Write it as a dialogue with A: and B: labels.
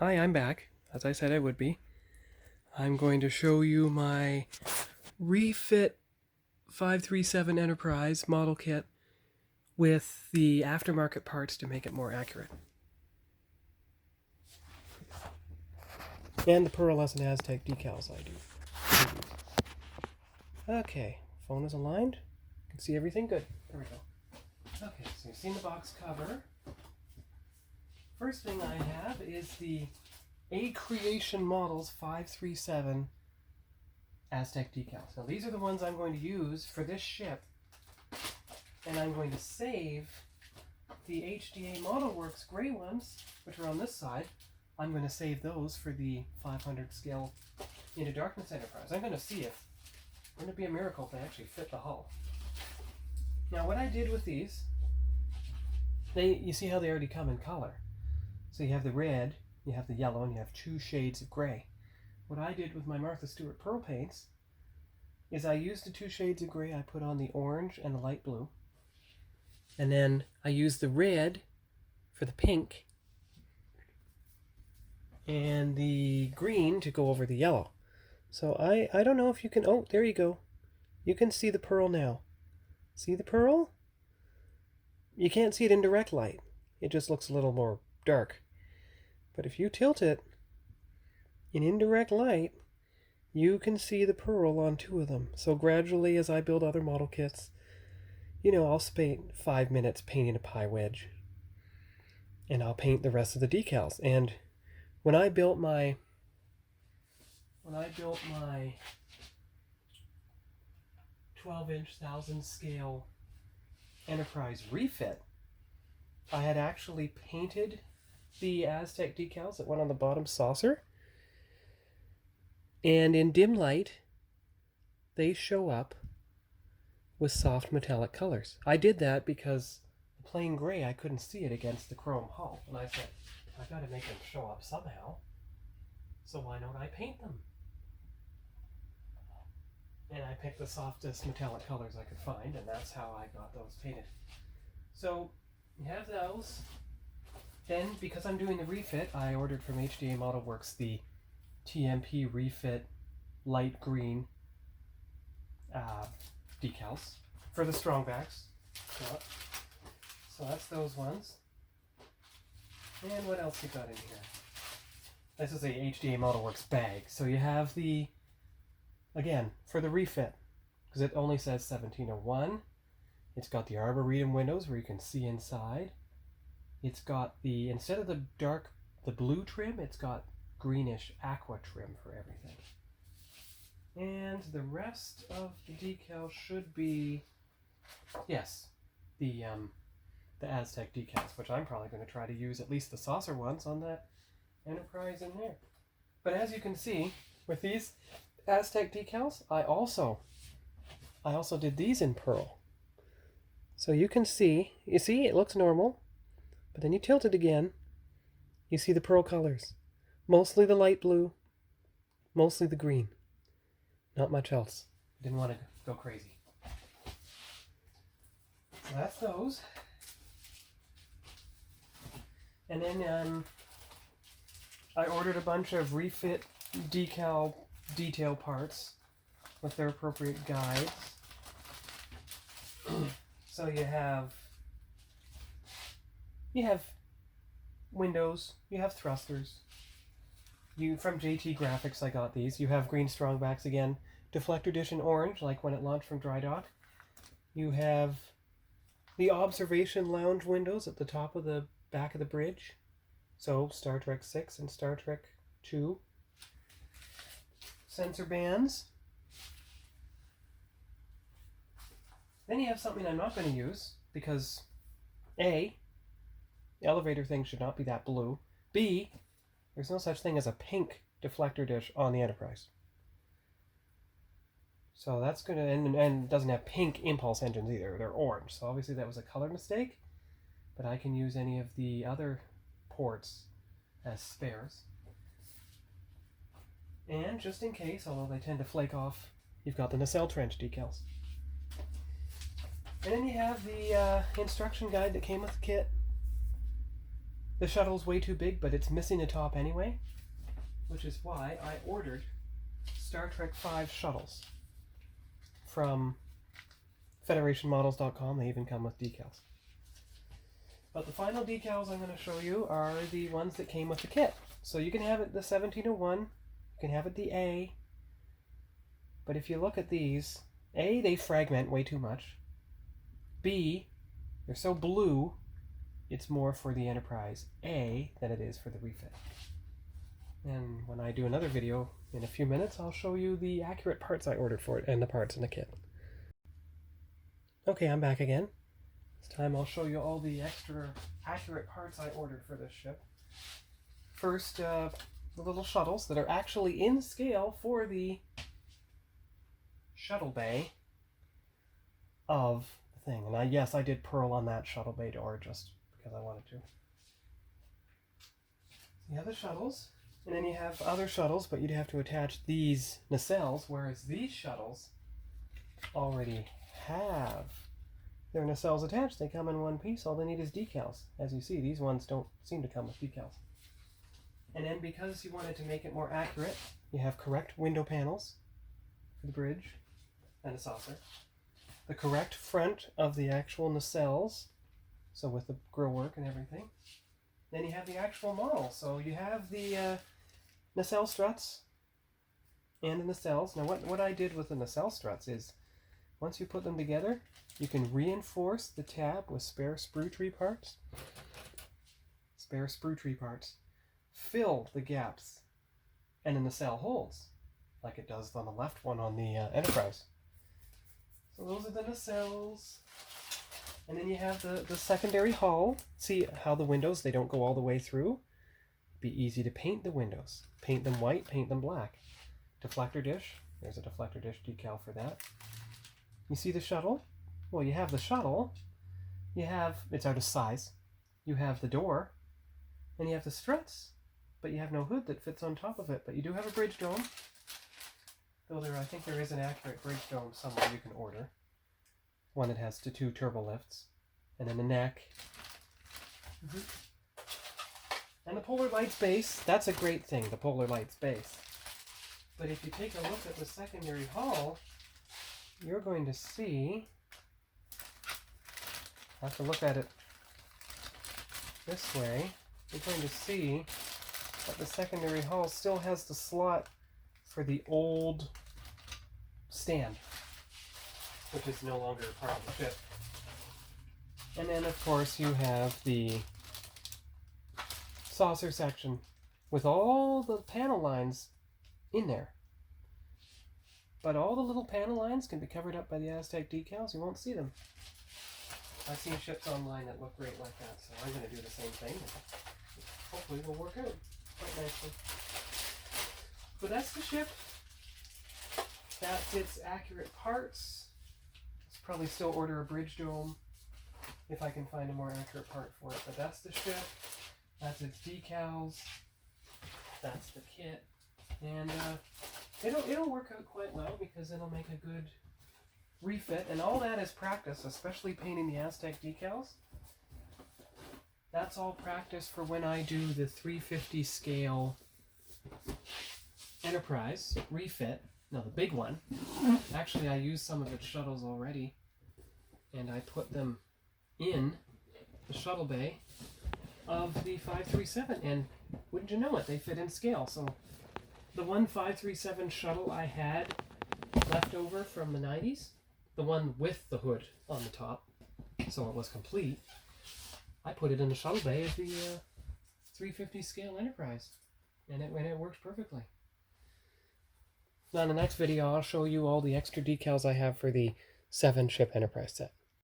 A: Hi, I'm back, as I said I would be. I'm going to show you my Refit 537 Enterprise model kit with the aftermarket parts to make it more accurate. And the pearlescent Aztec decals I do. Okay, phone is aligned. You can see everything good. There we go. Okay, so you've seen the box cover. First thing I have is the A Creation Models 537 Aztec decals. Now these are the ones I'm going to use for this ship, and I'm going to save the HDA ModelWorks gray ones, which are on this side. I'm going to save those for the 500 scale Into Darkness Enterprise. I'm going to see if it's going to be a miracle if they actually fit the hull. Now what I did with these, you see how they already come in color. So you have the red, you have the yellow, and you have two shades of gray. What I did with my Martha Stewart Pearl paints is I used the two shades of gray. I put on the orange and the light blue. And then I used the red for the pink and the green to go over the yellow. So I don't know if you can, oh, there you go. You can see the pearl now. See the pearl? You can't see it in direct light. It just looks a little more dark. But if you tilt it in indirect light, you can see the pearl on two of them. So gradually, as I build other model kits, I'll spend 5 minutes painting a pie wedge, and I'll paint the rest of the decals. And when I built my 12-inch 1,000 scale Enterprise Refit, I had actually painted the Aztec decals that went on the bottom saucer, and in dim light they show up with soft metallic colors. I did that because the plain gray, I couldn't see it against the chrome hull, and I said, I've got to make them show up somehow, so why don't I paint them? And I picked the softest metallic colors I could find, and that's how I got those painted. So you have those. Then, because I'm doing the refit, I ordered from HDA ModelWorks the TMP Refit light green decals for the strongbacks. So that's those ones. And what else you got in here? This is a HDA ModelWorks bag. So you have the, again, for the refit, because it only says 1701. It's got the Arboretum windows where you can see inside. It's got the, instead of the blue trim, it's got greenish aqua trim for everything. And the rest of the decal should be, yes, the Aztec decals, which I'm probably going to try to use at least the saucer ones on that Enterprise in there. But as you can see, with these Aztec decals, I also did these in pearl. So you can see, it looks normal. But then you tilt it again, you see the pearl colors. Mostly the light blue, mostly the green. Not much else. Didn't want to go crazy. So that's those. And then I ordered a bunch of refit decal detail parts with their appropriate guides. So you have windows, you have thrusters. From JT Graphics I got these. You have green strongbacks again, deflector dish in orange, like when it launched from dry dock. You have the observation lounge windows at the top of the back of the bridge. So Star Trek 6 and Star Trek 2. Sensor bands. Then you have something I'm not going to use because A, the elevator thing should not be that blue. B, there's no such thing as a pink deflector dish on the Enterprise. So that's going to, and it doesn't have pink impulse engines either. They're orange. So obviously that was a color mistake. But I can use any of the other ports as spares. And just in case, although they tend to flake off, you've got the nacelle trench decals. And then you have the instruction guide that came with the kit. The shuttle's way too big, but it's missing a top anyway, which is why I ordered Star Trek V shuttles from FederationModels.com. They even come with decals. But the final decals I'm going to show you are the ones that came with the kit. So you can have it the 1701, you can have it the A, but if you look at these, A, they fragment way too much. B, they're so blue, it's more for the Enterprise A than it is for the refit. And when I do another video in a few minutes, I'll show you the accurate parts I ordered for it and the parts in the kit. Okay, I'm back again. This time I'll show you all the extra accurate parts I ordered for this ship. First, the little shuttles that are actually in scale for the shuttle bay of the thing. And yes, I did purl on that shuttle bay door just because I wanted to. You have the shuttles, and then you have other shuttles, but you'd have to attach these nacelles, whereas these shuttles already have their nacelles attached. They come in one piece. All they need is decals. As you see, these ones don't seem to come with decals. And then because you wanted to make it more accurate, you have correct window panels for the bridge and the saucer. The correct front of the actual nacelles, so with the grill work and everything. Then you have the actual model. So you have the nacelle struts and the nacelles. Now what I did with the nacelle struts is, once you put them together, you can reinforce the tab with spare sprue tree parts. Fill the gaps and the nacelle holes, like it does on the left one on the Enterprise. So those are the nacelles. And then you have the secondary hull. See how the windows, they don't go all the way through? Be easy to paint the windows. Paint them white, paint them black. Deflector dish. There's a deflector dish decal for that. You see the shuttle? Well, you have the shuttle. It's out of size. You have the door. And you have the struts. But you have no hood that fits on top of it. But you do have a bridge dome. Though I think there is an accurate bridge dome somewhere you can order. One that has the 2 turbo lifts. And then the neck. And the polar lights base. That's a great thing, the polar lights base. But if you take a look at the secondary hull, you're going to see, I have to look at it this way, you're going to see that the secondary hull still has the slot for the old stand, which is no longer a part of the ship. And then of course you have the saucer section with all the panel lines in there. But all the little panel lines can be covered up by the Aztec decals. You won't see them. I've seen ships online that look great like that, so I'm going to do the same thing. Hopefully it'll work out quite nicely. But that's the ship. That's its accurate parts. I'll probably still order a bridge dome if I can find a more accurate part for it. But that's the ship. That's its decals. That's the kit. And it'll work out quite well because it'll make a good refit. And all that is practice, especially painting the Aztec decals. That's all practice for when I do the 350 scale Enterprise refit. No, the big one. Actually, I used some of its shuttles already. And I put them in the shuttle bay of the 537. And wouldn't you know it, they fit in scale. So the one 537 shuttle I had left over from the 90s, the one with the hood on the top, so it was complete, I put it in the shuttle bay of the 350 scale Enterprise, and it works perfectly. Now in the next video I'll show you all the extra decals I have for the 7-ship Enterprise set.